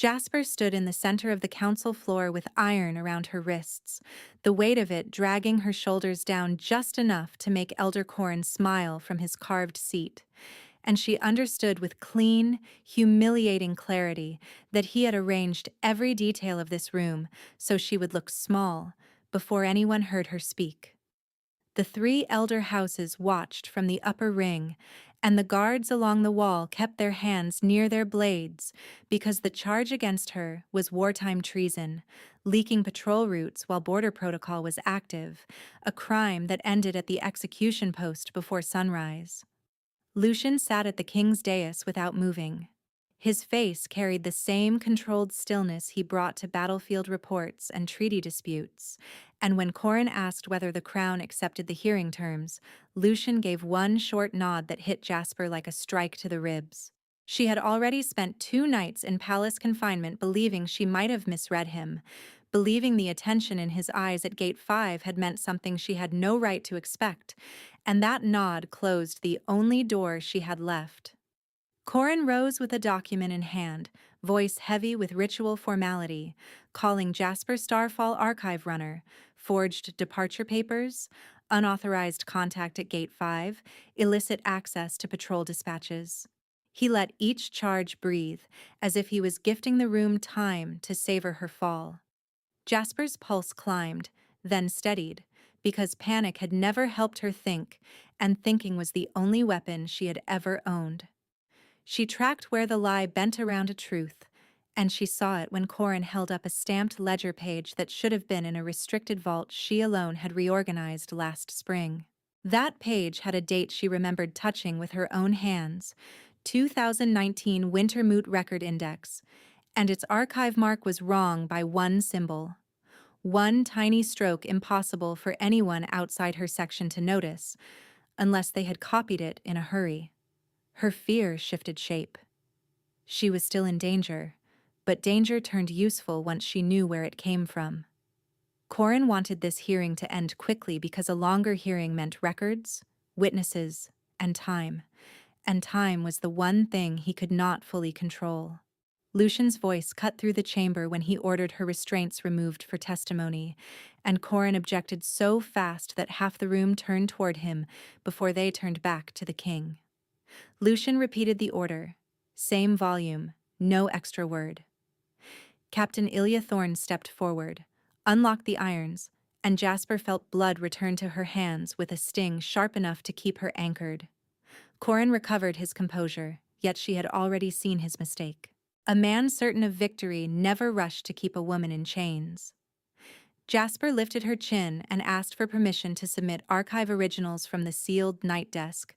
Jasper stood in the center of the council floor with iron around her wrists, the weight of it dragging her shoulders down just enough to make Elder Corrin smile from his carved seat. And she understood with clean, humiliating clarity that he had arranged every detail of this room so she would look small before anyone heard her speak. The three elder houses watched from the upper ring, and the guards along the wall kept their hands near their blades because the charge against her was wartime treason, leaking patrol routes while border protocol was active, a crime that ended at the execution post before sunrise. Lucian sat at the king's dais without moving. His face carried the same controlled stillness he brought to battlefield reports and treaty disputes, and when Corrin asked whether the crown accepted the hearing terms, Lucian gave one short nod that hit Jasper like a strike to the ribs. She had already spent 2 nights in palace confinement believing she might have misread him, believing the attention in his eyes at Gate 5 had meant something she had no right to expect, and that nod closed the only door she had left. Corrin rose with a document in hand, voice heavy with ritual formality, calling Jasper Starfall archive runner, forged departure papers, unauthorized contact at Gate 5, illicit access to patrol dispatches. He let each charge breathe, as if he was gifting the room time to savor her fall. Jasper's pulse climbed, then steadied, because panic had never helped her think, and thinking was the only weapon she had ever owned. She tracked where the lie bent around a truth, and she saw it when Corrin held up a stamped ledger page that should have been in a restricted vault she alone had reorganized last spring. That page had a date she remembered touching with her own hands, 2019 Wintermoot Record Index, and its archive mark was wrong by one symbol. One tiny stroke impossible for anyone outside her section to notice, unless they had copied it in a hurry. Her fear shifted shape. She was still in danger, but danger turned useful once she knew where it came from. Corrin wanted this hearing to end quickly because a longer hearing meant records, witnesses, and time was the one thing he could not fully control. Lucian's voice cut through the chamber when he ordered her restraints removed for testimony, and Corrin objected so fast that half the room turned toward him before they turned back to the king. Lucian repeated the order. Same volume, no extra word. Captain Ilya Thorne stepped forward, unlocked the irons, and Jasper felt blood return to her hands with a sting sharp enough to keep her anchored. Corrin recovered his composure, yet she had already seen his mistake. A man certain of victory never rushed to keep a woman in chains. Jasper lifted her chin and asked for permission to submit archive originals from the sealed night desk,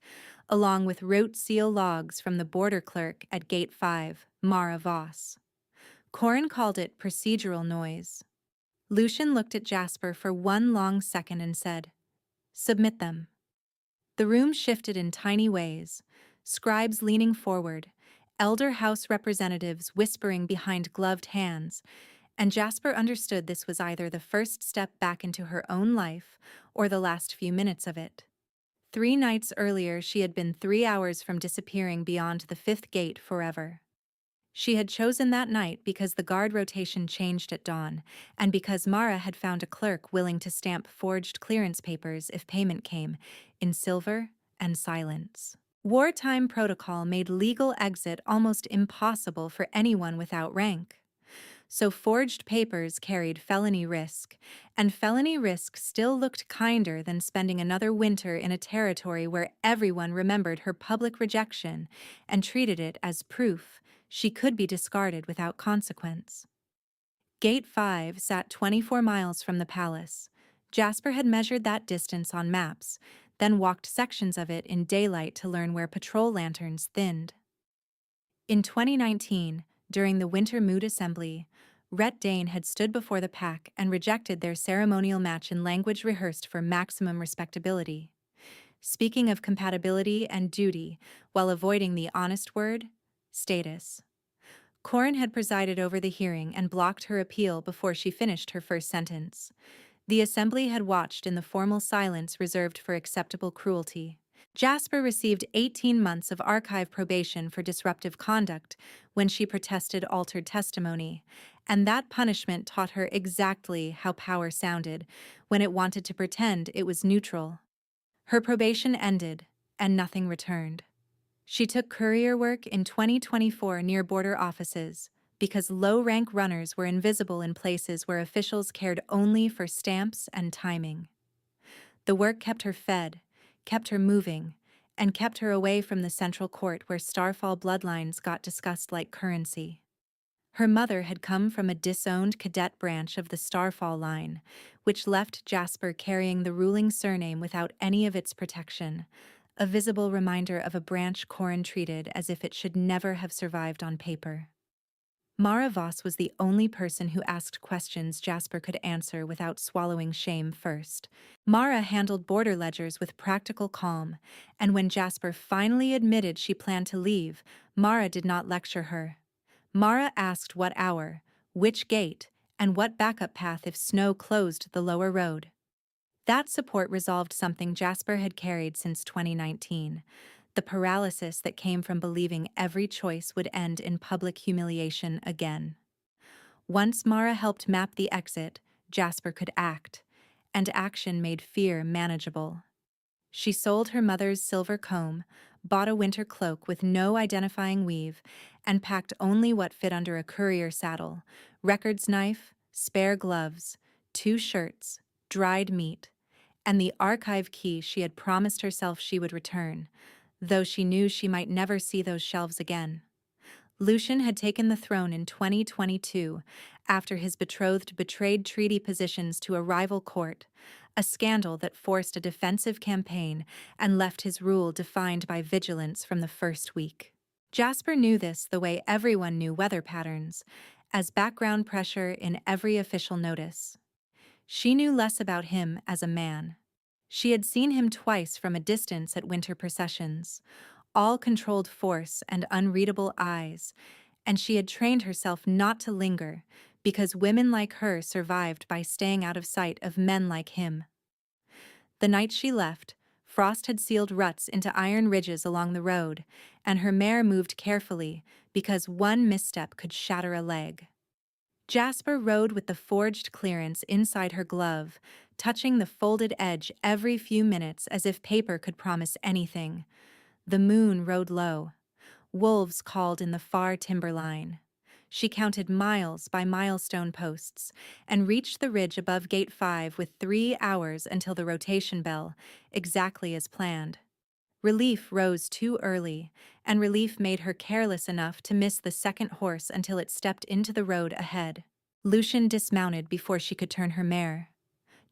along with rote seal logs from the border clerk at Gate 5, Mara Voss. Corrin called it procedural noise. Lucian looked at Jasper for one long second and said, "Submit them." The room shifted in tiny ways, scribes leaning forward, elder house representatives whispering behind gloved hands, and Jasper understood this was either the first step back into her own life or the last few minutes of it. 3 nights earlier, she had been 3 hours from disappearing beyond the fifth gate forever. She had chosen that night because the guard rotation changed at dawn, and because Mara had found a clerk willing to stamp forged clearance papers if payment came, in silver and silence. Wartime protocol made legal exit almost impossible for anyone without rank. So forged papers carried felony risk, and felony risk still looked kinder than spending another winter in a territory where everyone remembered her public rejection and treated it as proof she could be discarded without consequence. Gate 5 sat 24 miles from the palace. Jasper had measured that distance on maps, then walked sections of it in daylight to learn where patrol lanterns thinned. In 2019, during the Winter Mood Assembly, Rhett Dane had stood before the pack and rejected their ceremonial match in language rehearsed for maximum respectability. Speaking of compatibility and duty while avoiding the honest word, status. Corrin had presided over the hearing and blocked her appeal before she finished her first sentence. The assembly had watched in the formal silence reserved for acceptable cruelty. Jasper received 18 months of archive probation for disruptive conduct when she protested altered testimony, and that punishment taught her exactly how power sounded when it wanted to pretend it was neutral. Her probation ended, and nothing returned. She took courier work in 2024 near border offices because low-rank runners were invisible in places where officials cared only for stamps and timing. The work kept her fed, kept her moving, and kept her away from the central court where Starfall bloodlines got discussed like currency. Her mother had come from a disowned cadet branch of the Starfall line, which left Jasper carrying the ruling surname without any of its protection, a visible reminder of a branch Corrin treated as if it should never have survived on paper. Mara Voss was the only person who asked questions Jasper could answer without swallowing shame first. Mara handled border ledgers with practical calm, and when Jasper finally admitted she planned to leave, Mara did not lecture her. Mara asked what hour, which gate, and what backup path if snow closed the lower road. That support resolved something Jasper had carried since 2019, the paralysis that came from believing every choice would end in public humiliation again. Once Mara helped map the exit, Jasper could act, and action made fear manageable. She sold her mother's silver comb, bought a winter cloak with no identifying weave, and packed only what fit under a courier saddle: records knife, spare gloves, 2 shirts, dried meat, and the archive key she had promised herself she would return, though she knew she might never see those shelves again. Lucian had taken the throne in 2022 after his betrothed betrayed treaty positions to a rival court, a scandal that forced a defensive campaign and left his rule defined by vigilance from the first week. Jasper knew this the way everyone knew weather patterns, as background pressure in every official notice. She knew less about him as a man. She had seen him twice from a distance at winter processions, all controlled force and unreadable eyes, and she had trained herself not to linger because women like her survived by staying out of sight of men like him. The night she left, frost had sealed ruts into iron ridges along the road, and her mare moved carefully because one misstep could shatter a leg. Jasper rode with the forged clearance inside her glove, touching the folded edge every few minutes as if paper could promise anything. The moon rode low. Wolves called in the far timberline. She counted miles by milestone posts and reached the ridge above Gate 5 with 3 hours until the rotation bell, exactly as planned. Relief rose too early, and relief made her careless enough to miss the second horse until it stepped into the road ahead. Lucian dismounted before she could turn her mare.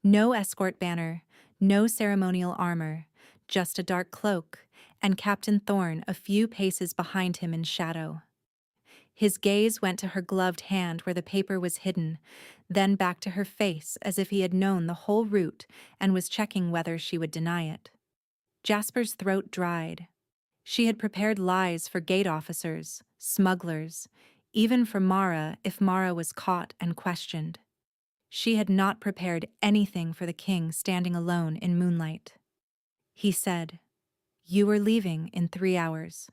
No escort banner, no ceremonial armor, just a dark cloak, and Captain Thorne a few paces behind him in shadow. His gaze went to her gloved hand where the paper was hidden, then back to her face as if he had known the whole route and was checking whether she would deny it. Jasper's throat dried. She had prepared lies for gate officers, smugglers, even for Mara if Mara was caught and questioned. She had not prepared anything for the king standing alone in moonlight. He said, "You were leaving in 3 hours."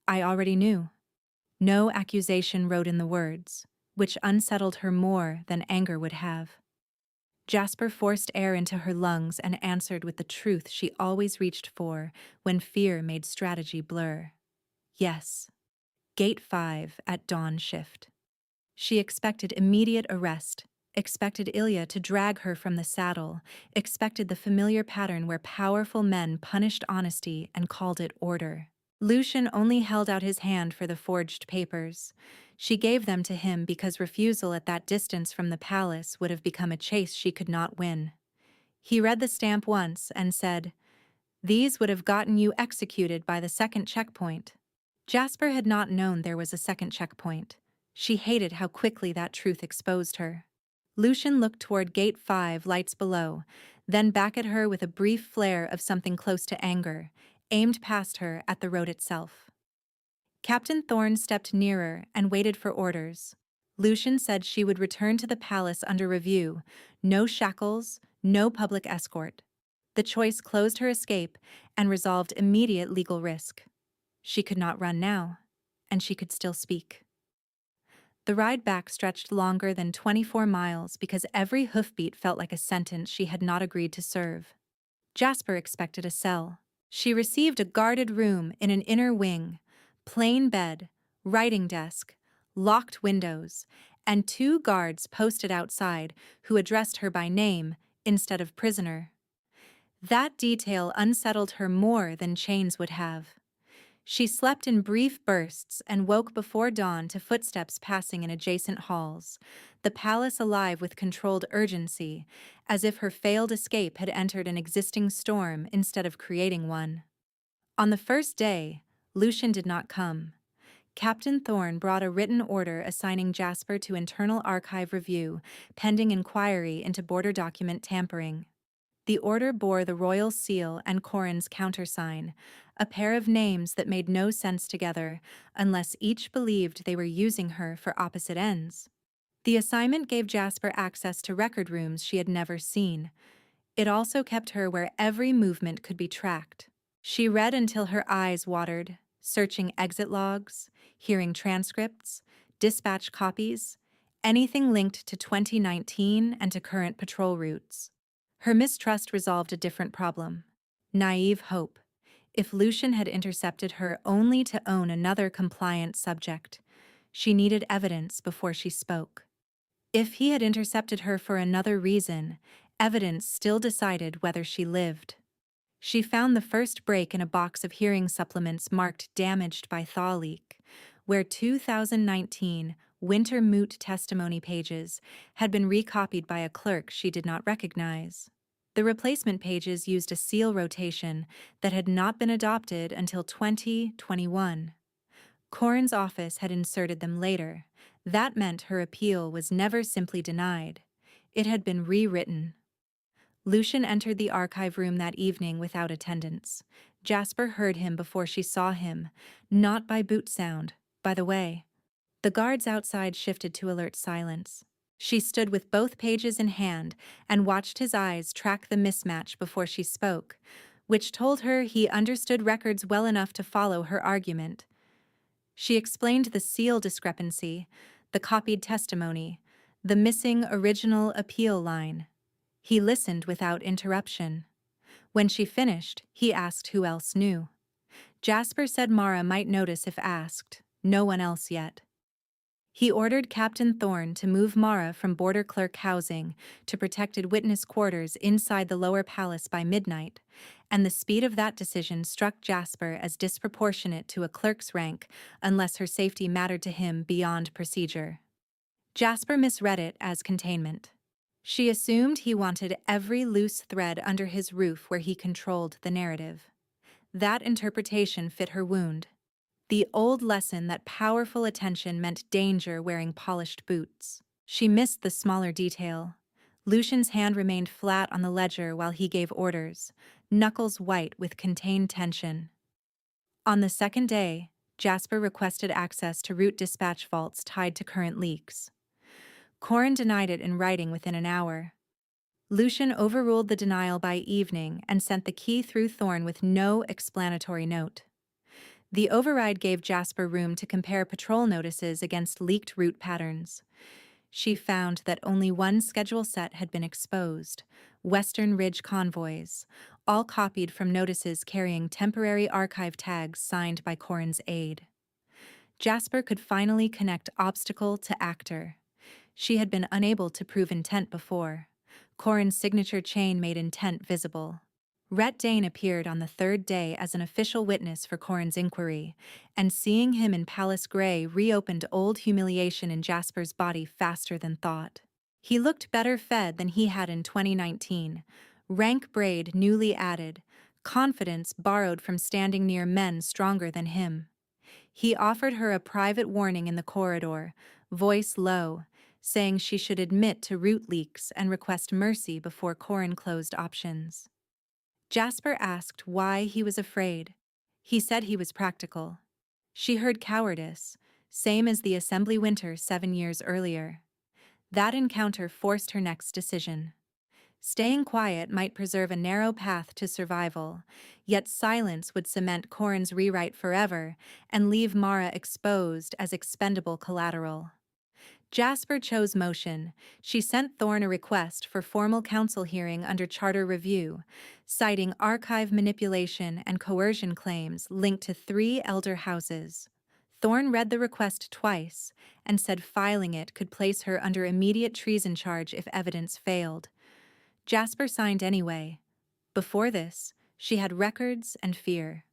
I already knew. No accusation wrote in the words, which unsettled her more than anger would have. Jasper forced air into her lungs and answered with the truth she always reached for when fear made strategy blur. Yes. Gate 5 at dawn shift. She expected immediate arrest, expected Ilya to drag her from the saddle, expected the familiar pattern where powerful men punished honesty and called it order. Lucian only held out his hand for the forged papers. She gave them to him because refusal at that distance from the palace would have become a chase she could not win. He read the stamp once and said, "These would have gotten you executed by the second checkpoint." Jasper had not known there was a second checkpoint. She hated how quickly that truth exposed her. Lucian looked toward Gate 5 lights below, then back at her with a brief flare of something close to anger, aimed past her at the road itself. Captain Thorne stepped nearer and waited for orders. Lucian said she would return to the palace under review, no shackles, no public escort. The choice closed her escape and resolved immediate legal risk. She could not run now, and she could still speak. The ride back stretched longer than 24 miles because every hoofbeat felt like a sentence she had not agreed to serve. Jasper expected a cell. She received a guarded room in an inner wing, plain bed, writing desk, locked windows, and 2 guards posted outside who addressed her by name instead of prisoner. That detail unsettled her more than chains would have. She slept in brief bursts and woke before dawn to footsteps passing in adjacent halls, the palace alive with controlled urgency, as if her failed escape had entered an existing storm instead of creating one. On the first day, Lucian did not come. Captain Thorne brought a written order assigning Jasper to internal archive review, pending inquiry into border document tampering. The order bore the royal seal and Corrin's countersign, a pair of names that made no sense together unless each believed they were using her for opposite ends. The assignment gave Jasper access to record rooms she had never seen. It also kept her where every movement could be tracked. She read until her eyes watered, searching exit logs, hearing transcripts, dispatch copies, anything linked to 2019 and to current patrol routes. Her mistrust resolved a different problem. Naive hope. If Lucian had intercepted her only to own another compliant subject, she needed evidence before she spoke. If he had intercepted her for another reason, evidence still decided whether she lived. She found the first break in a box of hearing supplements marked damaged by thaw leak, where 2019 winter moot testimony pages had been recopied by a clerk she did not recognize. The replacement pages used a seal rotation that had not been adopted until 2021. Corrin's office had inserted them later. That meant her appeal was never simply denied. It had been rewritten. Lucian entered the archive room that evening without attendance. Jasper heard him before she saw him, not by boot sound, by the way. The guards outside shifted to alert silence. She stood with both pages in hand and watched his eyes track the mismatch before she spoke, which told her he understood records well enough to follow her argument. She explained the seal discrepancy, the copied testimony, the missing original appeal line. He listened without interruption. When she finished, he asked who else knew. Jasper said Mara might notice if asked, no one else yet. He ordered Captain Thorne to move Mara from border clerk housing to protected witness quarters inside the lower palace by midnight, and the speed of that decision struck Jasper as disproportionate to a clerk's rank unless her safety mattered to him beyond procedure. Jasper misread it as containment. She assumed he wanted every loose thread under his roof where he controlled the narrative. That interpretation fit her wound. The old lesson that powerful attention meant danger wearing polished boots. She missed the smaller detail. Lucian's hand remained flat on the ledger while he gave orders, knuckles white with contained tension. On the second day, Jasper requested access to route dispatch vaults tied to current leaks. Corrin denied it in writing within an hour. Lucian overruled the denial by evening and sent the key through Thorne with no explanatory note. The override gave Jasper room to compare patrol notices against leaked route patterns. She found that only one schedule set had been exposed: Western Ridge convoys, all copied from notices carrying temporary archive tags signed by Corrin's aide. Jasper could finally connect obstacle to actor. She had been unable to prove intent before. Corrin's signature chain made intent visible. Rhett Dane appeared on the third day as an official witness for Corrin's inquiry, and seeing him in Palace Grey reopened old humiliation in Jasper's body faster than thought. He looked better fed than he had in 2019, rank braid newly added, confidence borrowed from standing near men stronger than him. He offered her a private warning in the corridor, voice low, saying she should admit to route leaks and request mercy before Corrin closed options. Jasper asked why he was afraid. He said he was practical. She heard cowardice, same as the Assembly winter 7 years earlier. That encounter forced her next decision. Staying quiet might preserve a narrow path to survival, yet silence would cement Corin's rewrite forever and leave Mara exposed as expendable collateral. Jasper chose motion. She sent Thorne a request for formal council hearing under charter review, citing archive manipulation and coercion claims linked to 3 elder houses. Thorne read the request twice and said filing it could place her under immediate treason charge if evidence failed. Jasper signed anyway. Before this, she had records and fear.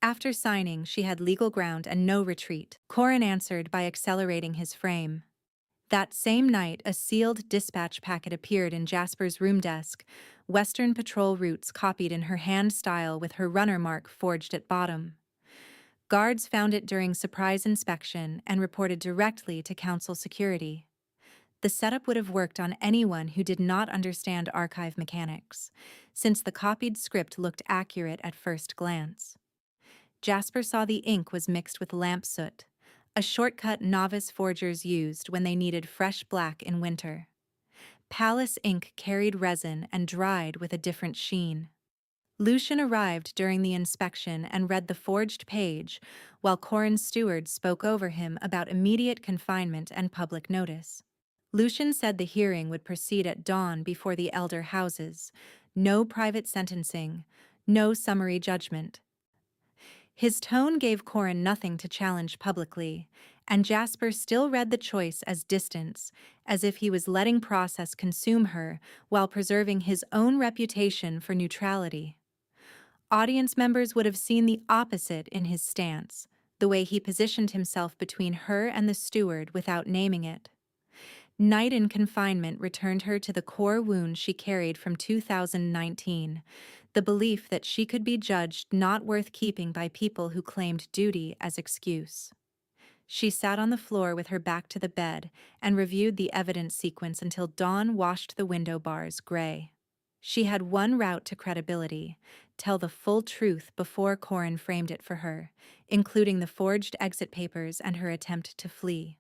After signing, she had legal ground and no retreat. Corin answered by accelerating his frame. That same night, a sealed dispatch packet appeared in Jasper's room desk, Western Patrol routes copied in her hand style with her runner mark forged at bottom. Guards found it during surprise inspection and reported directly to Council security. The setup would have worked on anyone who did not understand archive mechanics, since the copied script looked accurate at first glance. Jasper saw the ink was mixed with lamp soot, a shortcut novice forgers used when they needed fresh black in winter. Palace ink carried resin and dried with a different sheen. Lucian arrived during the inspection and read the forged page, while Corin's steward spoke over him about immediate confinement and public notice. Lucian said the hearing would proceed at dawn before the elder houses. No private sentencing, no summary judgment. His tone gave Corin nothing to challenge publicly, and Jasper still read the choice as distance, as if he was letting process consume her while preserving his own reputation for neutrality. Audience members would have seen the opposite in his stance, the way he positioned himself between her and the steward without naming it. Night in confinement returned her to the core wound she carried from 2019, the belief that she could be judged not worth keeping by people who claimed duty as excuse. She sat on the floor with her back to the bed and reviewed the evidence sequence until dawn washed the window bars gray. She had one route to credibility: tell the full truth before Corin framed it for her, including the forged exit papers and her attempt to flee.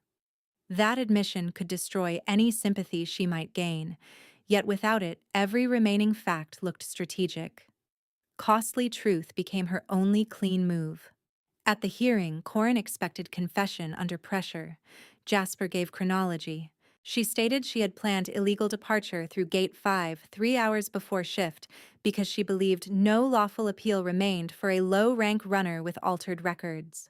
That admission could destroy any sympathy she might gain, yet without it, every remaining fact looked strategic. Costly truth became her only clean move. At the hearing, Corin expected confession under pressure. Jasper gave chronology. She stated she had planned illegal departure through Gate 5 3 hours before shift because she believed no lawful appeal remained for a low-rank runner with altered records.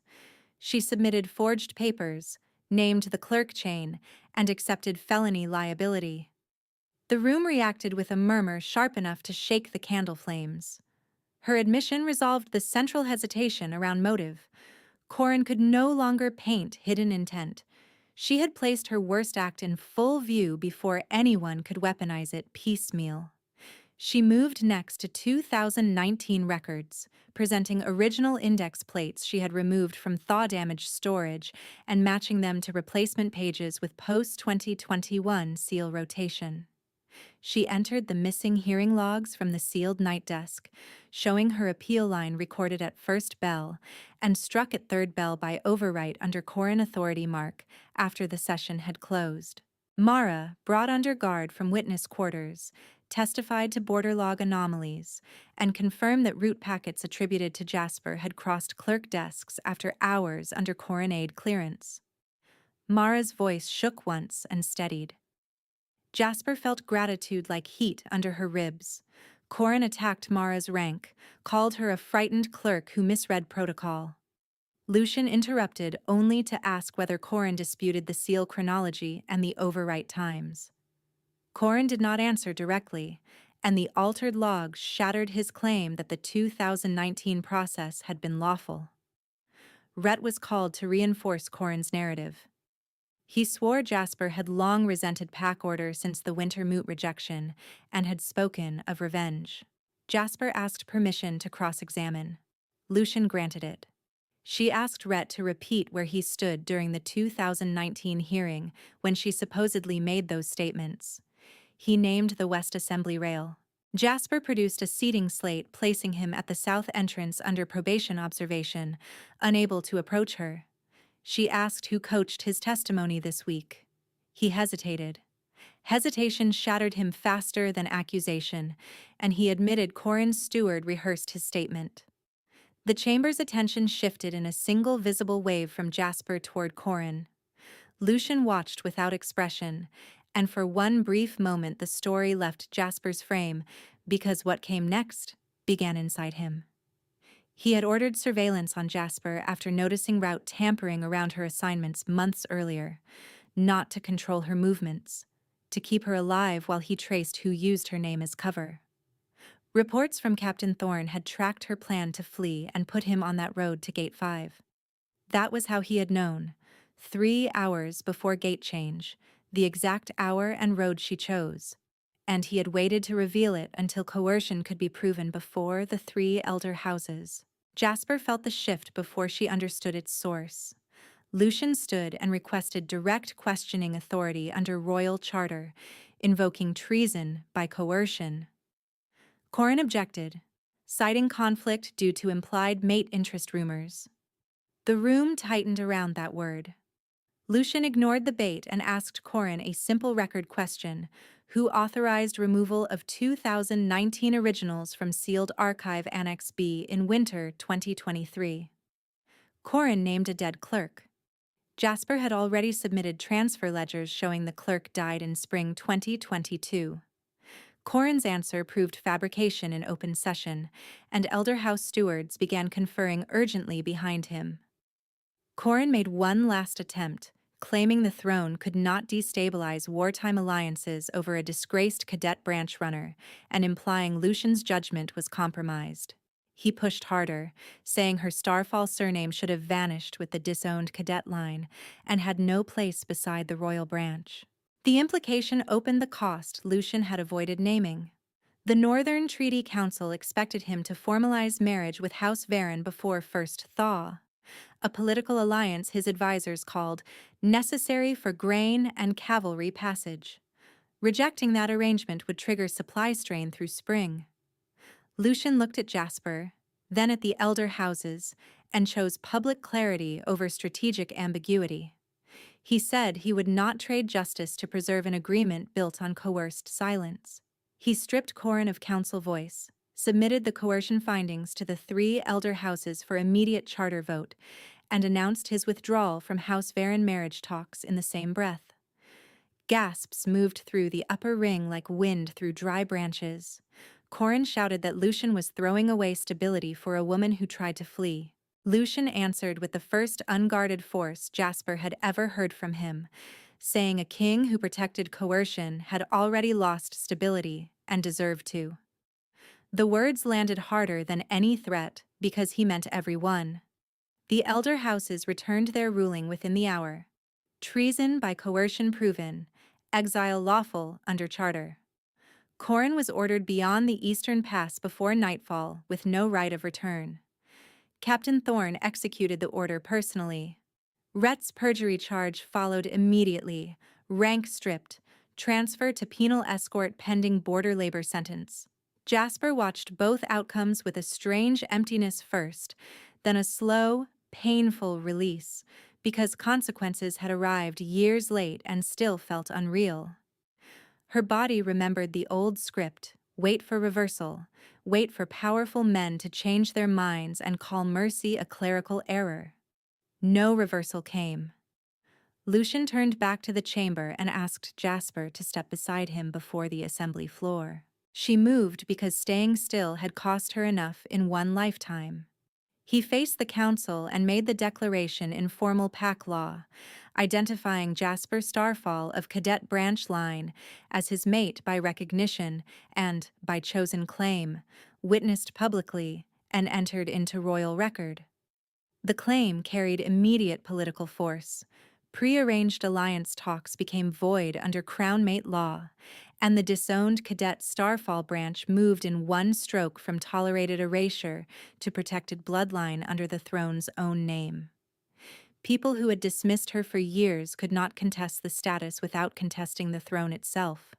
She submitted forged papers, named the clerk chain, and accepted felony liability. The room reacted with a murmur sharp enough to shake the candle flames. Her admission resolved the central hesitation around motive. Corin could no longer paint hidden intent. She had placed her worst act in full view before anyone could weaponize it piecemeal. She moved next to 2019 records, presenting original index plates she had removed from thaw-damaged storage and matching them to replacement pages with post-2021 seal rotation. She entered the missing hearing logs from the sealed night desk, showing her appeal line recorded at first bell and struck at third bell by overwrite under Corin authority mark after the session had closed. Mara, brought under guard from witness quarters, testified to border log anomalies and confirmed that route packets attributed to Jasper had crossed clerk desks after hours under Corin aid clearance. Mara's voice shook once and steadied. Jasper felt gratitude like heat under her ribs. Corin attacked Mara's rank, called her a frightened clerk who misread protocol. Lucian interrupted only to ask whether Corin disputed the seal chronology and the overwrite times. Corin did not answer directly, and the altered logs shattered his claim that the 2019 process had been lawful. Rhett was called to reinforce Corin's narrative. He swore Jasper had long resented pack order since the winter moot rejection and had spoken of revenge. Jasper asked permission to cross-examine. Lucian granted it. She asked Rhett to repeat where he stood during the 2019 hearing when she supposedly made those statements. He named the West Assembly rail. Jasper produced a seating slate placing him at the south entrance under probation observation, unable to approach her. She asked who coached his testimony this week. He hesitated. Hesitation shattered him faster than accusation, and he admitted Corin's steward rehearsed his statement. The chamber's attention shifted in a single visible wave from Jasper toward Corin. Lucian watched without expression, and for one brief moment the story left Jasper's frame, because what came next began inside him. He had ordered surveillance on Jasper after noticing Rout tampering around her assignments months earlier, not to control her movements, to keep her alive while he traced who used her name as cover. Reports from Captain Thorne had tracked her plan to flee and put him on that road to Gate 5. That was how he had known, 3 hours before gate change, the exact hour and road she chose. And he had waited to reveal it until coercion could be proven before the 3 elder houses. Jasper felt the shift before she understood its source. Lucian stood and requested direct questioning authority under royal charter, invoking treason by coercion. Corin objected, citing conflict due to implied mate interest rumors. The room tightened around that word. Lucian ignored the bait and asked Corin a simple record question: who authorized removal of 2019 originals from sealed archive Annex B in winter 2023? Corin named a dead clerk. Jasper had already submitted transfer ledgers showing the clerk died in spring 2022. Corin's answer proved fabrication in open session, and Elder House stewards began conferring urgently behind him. Corin made one last attempt, claiming the throne could not destabilize wartime alliances over a disgraced cadet branch runner, and implying Lucian's judgment was compromised. He pushed harder, saying her Starfall surname should have vanished with the disowned cadet line and had no place beside the royal branch. The implication opened the cost Lucian had avoided naming. The Northern Treaty Council expected him to formalize marriage with House Varen before First Thaw, a political alliance his advisors called necessary for grain and cavalry passage. Rejecting that arrangement would trigger supply strain through spring. Lucian looked at Jasper, then at the elder houses, and chose public clarity over strategic ambiguity. He said he would not trade justice to preserve an agreement built on coerced silence. He stripped Corin of council voice, submitted the coercion findings to the 3 elder houses for immediate charter vote, and announced his withdrawal from House Varen marriage talks in the same breath. Gasps moved through the upper ring like wind through dry branches. Corin shouted that Lucian was throwing away stability for a woman who tried to flee. Lucian answered with the first unguarded force Jasper had ever heard from him, saying a king who protected coercion had already lost stability and deserved to. The words landed harder than any threat because he meant every one. The elder houses returned their ruling within the hour. Treason by coercion proven, exile lawful under charter. Corin was ordered beyond the eastern pass before nightfall with no right of return. Captain Thorne executed the order personally. Rhett's perjury charge followed immediately, rank stripped, transfer to penal escort pending border labor sentence. Jasper watched both outcomes with a strange emptiness first, then a slow, painful release, because consequences had arrived years late and still felt unreal. Her body remembered the old script: wait for reversal, wait for powerful men to change their minds and call mercy a clerical error. No reversal came. Lucian turned back to the chamber and asked Jasper to step beside him before the assembly floor. She moved because staying still had cost her enough in one lifetime. He faced the council and made the declaration in formal pack law, identifying Jasper Starfall of Cadet Branch Line as his mate by recognition and, by chosen claim, witnessed publicly and entered into royal record. The claim carried immediate political force. Prearranged alliance talks became void under Crown Mate law, and the disowned Cadet Starfall branch moved in one stroke from tolerated erasure to protected bloodline under the throne's own name. People who had dismissed her for years could not contest the status without contesting the throne itself.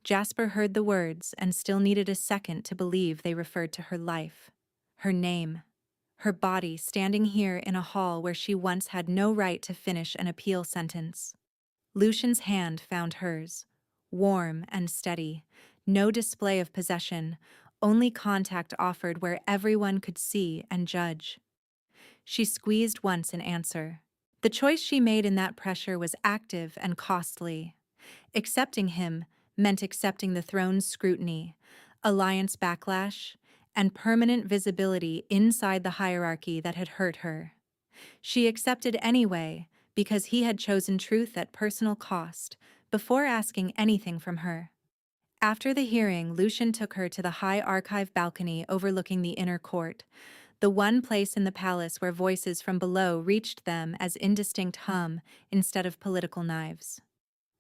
Jasper heard the words and still needed a second to believe they referred to her life, her name, her body standing here in a hall where she once had no right to finish an appeal sentence. Lucian's hand found hers, warm and steady. No display of possession, only contact offered where everyone could see and judge. She squeezed once in answer. The choice she made in that pressure was active and costly. Accepting him meant accepting the throne's scrutiny, alliance backlash, and permanent visibility inside the hierarchy that had hurt her. She accepted anyway because he had chosen truth at personal cost, before asking anything from her. After the hearing, Lucian took her to the high archive balcony overlooking the inner court, the one place in the palace where voices from below reached them as indistinct hum instead of political knives.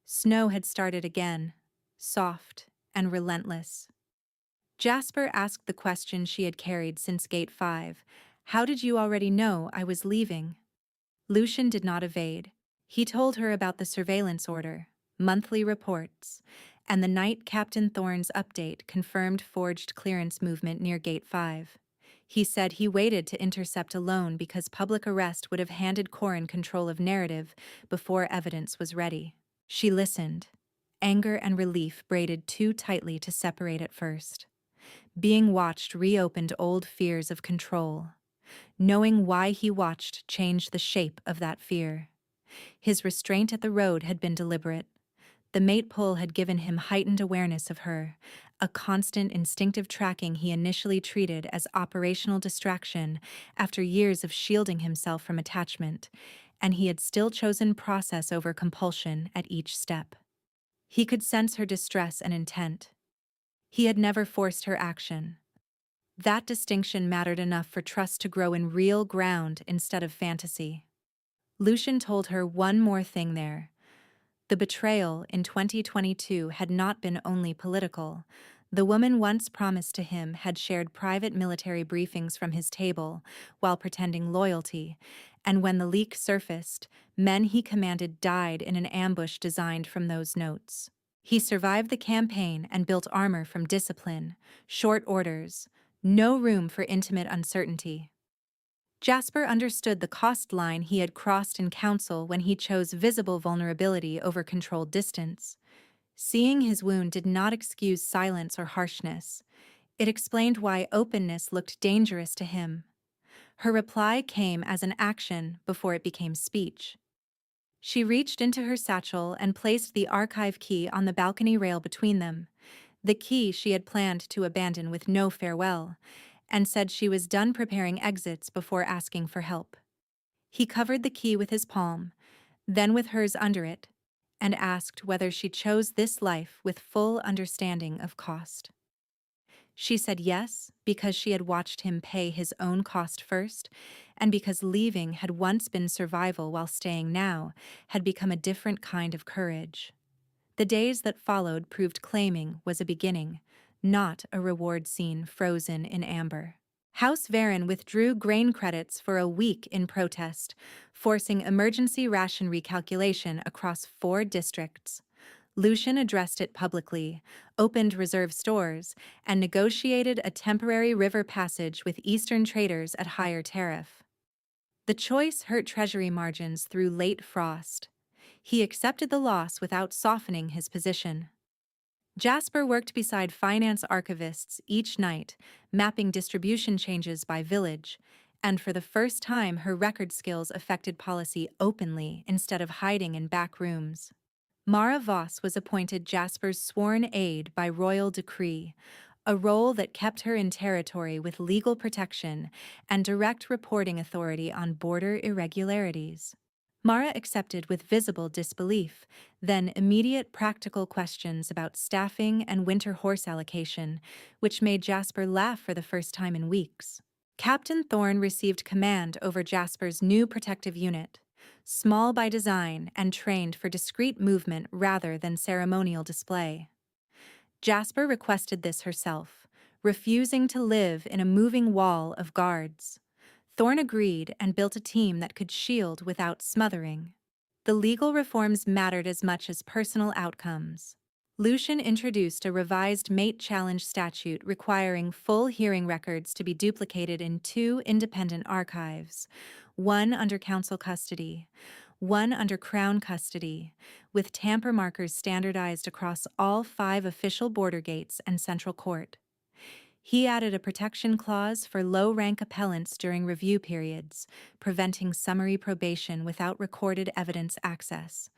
Snow had started again, soft and relentless. Jasper asked the question she had carried since Gate 5. How did you already know I was leaving? Lucian did not evade. He told her about the surveillance order, monthly reports, and the night Captain Thorne's update confirmed forged clearance movement near Gate 5. He said he waited to intercept alone because public arrest would have handed Corrin control of narrative before evidence was ready. She listened, anger and relief braided too tightly to separate at first. Being watched reopened old fears of control. Knowing why he watched changed the shape of that fear. His restraint at the road had been deliberate. The mate pull had given him heightened awareness of her, a constant instinctive tracking he initially treated as operational distraction after years of shielding himself from attachment, and he had still chosen process over compulsion at each step. He could sense her distress and intent. He had never forced her action. That distinction mattered enough for trust to grow in real ground instead of fantasy. Lucian told her one more thing there. The betrayal in 2022 had not been only political. The woman once promised to him had shared private military briefings from his table while pretending loyalty, and when the leak surfaced, men he commanded died in an ambush designed from those notes. He survived the campaign and built armor from discipline, short orders, no room for intimate uncertainty. Jasper understood the cost line he had crossed in council when he chose visible vulnerability over controlled distance. Seeing his wound did not excuse silence or harshness. It explained why openness looked dangerous to him. Her reply came as an action before it became speech. She reached into her satchel and placed the archive key on the balcony rail between them, the key she had planned to abandon with no farewell, and said she was done preparing exits before asking for help. He covered the key with his palm, then with hers under it, and asked whether she chose this life with full understanding of cost. She said yes, because she had watched him pay his own cost first, and because leaving had once been survival while staying now had become a different kind of courage. The days that followed proved claiming was a beginning, not a reward scene frozen in amber. House Varen withdrew grain credits for a week in protest, forcing emergency ration recalculation across 4 districts. Lucian addressed it publicly, opened reserve stores, and negotiated a temporary river passage with Eastern traders at higher tariff. The choice hurt treasury margins through late frost. He accepted the loss without softening his position. Jasper worked beside finance archivists each night, mapping distribution changes by village, and for the first time her record skills affected policy openly instead of hiding in back rooms. Mara Voss was appointed Jasper's sworn aide by royal decree, a role that kept her in territory with legal protection and direct reporting authority on border irregularities. Mara accepted with visible disbelief, then immediate practical questions about staffing and winter horse allocation, which made Jasper laugh for the first time in weeks. Captain Thorne received command over Jasper's new protective unit, small by design and trained for discreet movement rather than ceremonial display. Jasper requested this herself, refusing to live in a moving wall of guards. Thorne agreed and built a team that could shield without smothering. The legal reforms mattered as much as personal outcomes. Lucian introduced a revised mate challenge statute requiring full hearing records to be duplicated in 2 independent archives, one under council custody, one under Crown custody, with tamper markers standardized across all 5 official border gates and Central Court. He added a protection clause for low-rank appellants during review periods, preventing summary probation without recorded evidence access.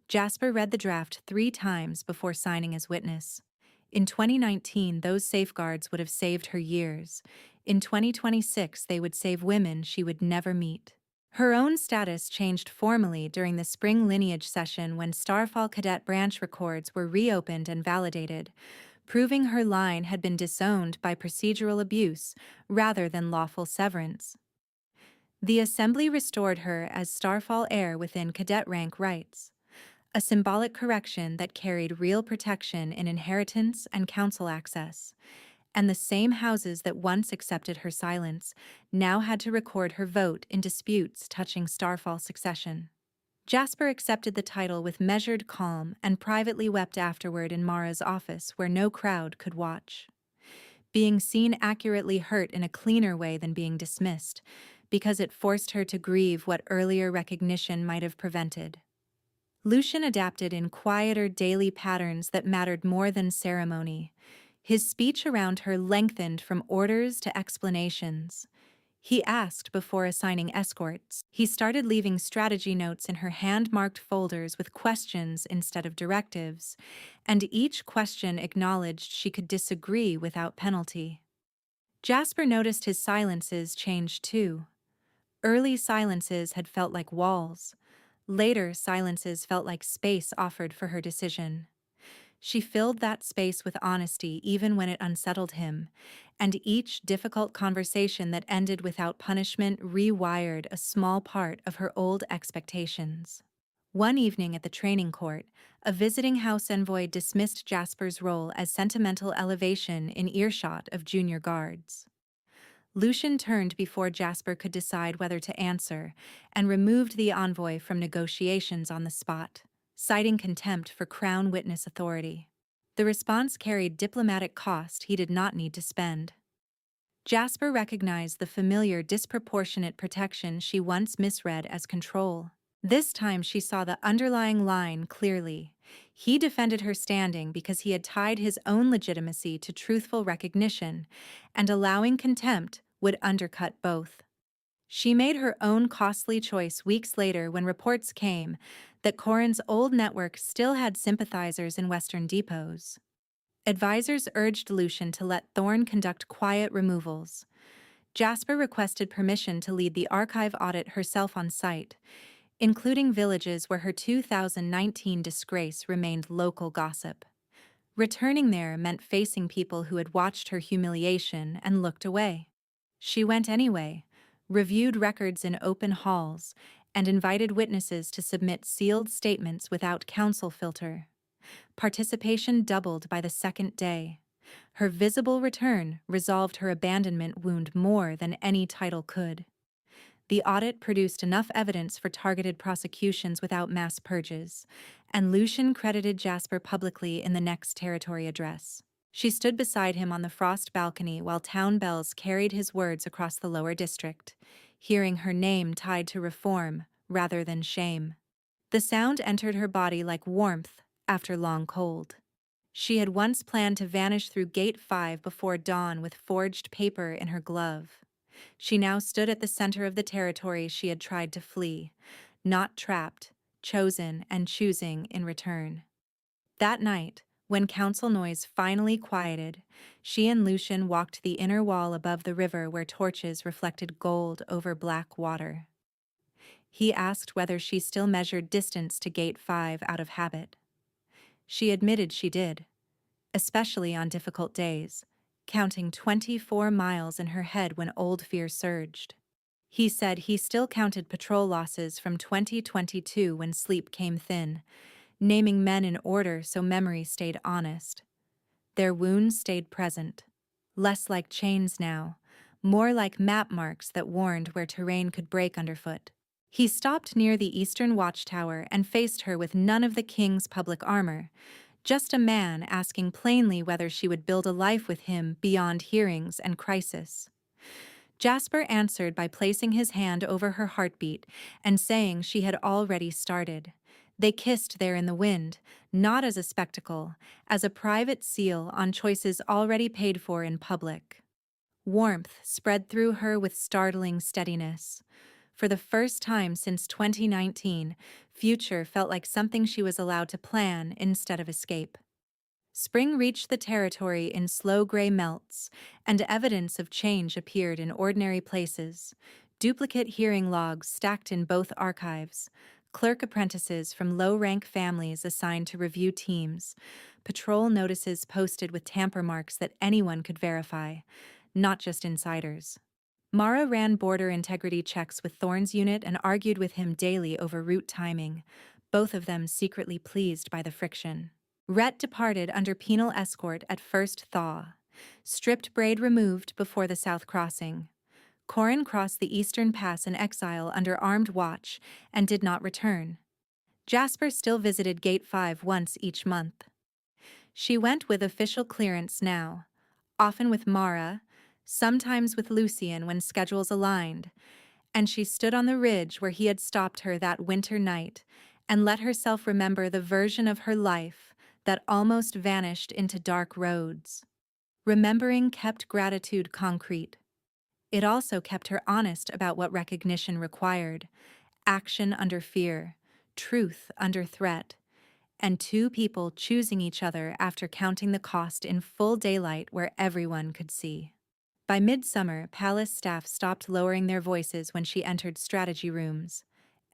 Jasper read the draft 3 times before signing as witness. In 2019, those safeguards would have saved her years. In 2026, they would save women she would never meet. Her own status changed formally during the spring lineage session when Starfall Cadet branch records were reopened and validated, proving her line had been disowned by procedural abuse rather than lawful severance. The Assembly restored her as Starfall heir within cadet rank rights, a symbolic correction that carried real protection in inheritance and council access, and the same houses that once accepted her silence now had to record her vote in disputes touching Starfall succession. Jasper accepted the title with measured calm and privately wept afterward in Mara's office where no crowd could watch. Being seen accurately hurt in a cleaner way than being dismissed, because it forced her to grieve what earlier recognition might have prevented. Lucian adapted in quieter daily patterns that mattered more than ceremony. His speech around her lengthened from orders to explanations. He asked before assigning escorts. He started leaving strategy notes in her hand-marked folders with questions instead of directives, and each question acknowledged she could disagree without penalty. Jasper noticed his silences change too. Early silences had felt like walls. Later silences felt like space offered for her decision. She filled that space with honesty even when it unsettled him, and each difficult conversation that ended without punishment rewired a small part of her old expectations. One evening at the training court, a visiting house envoy dismissed Jasper's role as sentimental elevation in earshot of junior guards. Lucian turned before Jasper could decide whether to answer, and removed the envoy from negotiations on the spot, citing contempt for Crown witness authority. The response carried diplomatic cost he did not need to spend. Jasper recognized the familiar disproportionate protection she once misread as control. This time she saw the underlying line clearly. He defended her standing because he had tied his own legitimacy to truthful recognition, and allowing contempt would undercut both. She made her own costly choice weeks later when reports came that Corrin's old network still had sympathizers in Western depots. Advisors urged Lucian to let Thorne conduct quiet removals. Jasper requested permission to lead the archive audit herself on site, including villages where her 2019 disgrace remained local gossip. Returning there meant facing people who had watched her humiliation and looked away. She went anyway, reviewed records in open halls, and invited witnesses to submit sealed statements without council filter. Participation doubled by the second day. Her visible return resolved her abandonment wound more than any title could. The audit produced enough evidence for targeted prosecutions without mass purges, and Lucian credited Jasper publicly in the next territory address. She stood beside him on the frost balcony while town bells carried his words across the lower district, hearing her name tied to reform rather than shame. The sound entered her body like warmth after long cold. She had once planned to vanish through Gate 5 before dawn with forged paper in her glove. She now stood at the center of the territory she had tried to flee, not trapped, chosen and choosing in return. That night, when council noise finally quieted, she and Lucian walked the inner wall above the river where torches reflected gold over black water. He asked whether she still measured distance to Gate 5 out of habit. She admitted she did, especially on difficult days, counting 24 miles in her head when old fear surged. He said he still counted patrol losses from 2022 when sleep came thin, naming men in order so memory stayed honest. Their wounds stayed present, less like chains now, more like map marks that warned where terrain could break underfoot. He stopped near the eastern watchtower and faced her with none of the king's public armor, just a man asking plainly whether she would build a life with him beyond hearings and crisis. Jasper answered by placing his hand over her heartbeat and saying she had already started. They kissed there in the wind, not as a spectacle, as a private seal on choices already paid for in public. Warmth spread through her with startling steadiness. For the first time since 2019, future felt like something she was allowed to plan instead of escape. Spring reached the territory in slow gray melts, and evidence of change appeared in ordinary places. Duplicate hearing logs stacked in both archives, clerk apprentices from low-rank families assigned to review teams, patrol notices posted with tamper marks that anyone could verify, not just insiders. Mara ran border integrity checks with Thorne's unit and argued with him daily over route timing, both of them secretly pleased by the friction. Rhett departed under penal escort at first thaw. Stripped braid removed before the south crossing. Corin crossed the eastern pass in exile under armed watch and did not return. Jasper still visited Gate 5 once each month. She went with official clearance now, often with Mara, sometimes with Lucien when schedules aligned, and she stood on the ridge where he had stopped her that winter night and let herself remember the version of her life that almost vanished into dark roads. Remembering kept gratitude concrete. It also kept her honest about what recognition required: action under fear, truth under threat, and two people choosing each other after counting the cost in full daylight where everyone could see. By midsummer, palace staff stopped lowering their voices when she entered strategy rooms.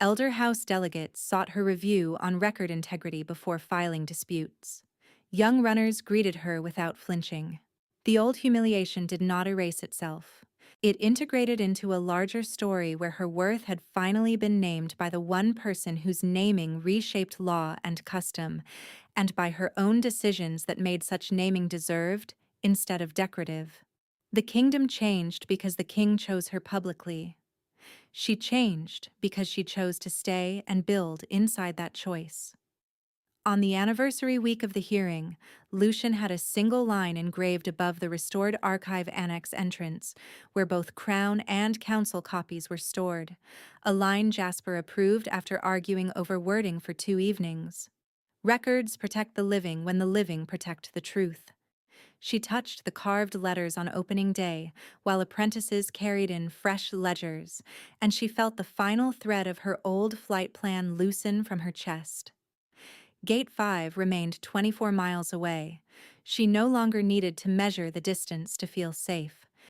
Elder House delegates sought her review on record integrity before filing disputes. Young runners greeted her without flinching. The old humiliation did not erase itself. It integrated into a larger story where her worth had finally been named by the one person whose naming reshaped law and custom, and by her own decisions that made such naming deserved instead of decorative. The kingdom changed because the king chose her publicly. She changed because she chose to stay and build inside that choice. On the anniversary week of the hearing, Lucian had a single line engraved above the restored archive annex entrance, where both Crown and Council copies were stored, a line Jasper approved after arguing over wording for 2 evenings. Records protect the living when the living protect the truth. She touched the carved letters on opening day, while apprentices carried in fresh ledgers, and she felt the final thread of her old flight plan loosen from her chest. Gate 5 remained 24 miles away. She no longer needed to measure the distance to feel safe.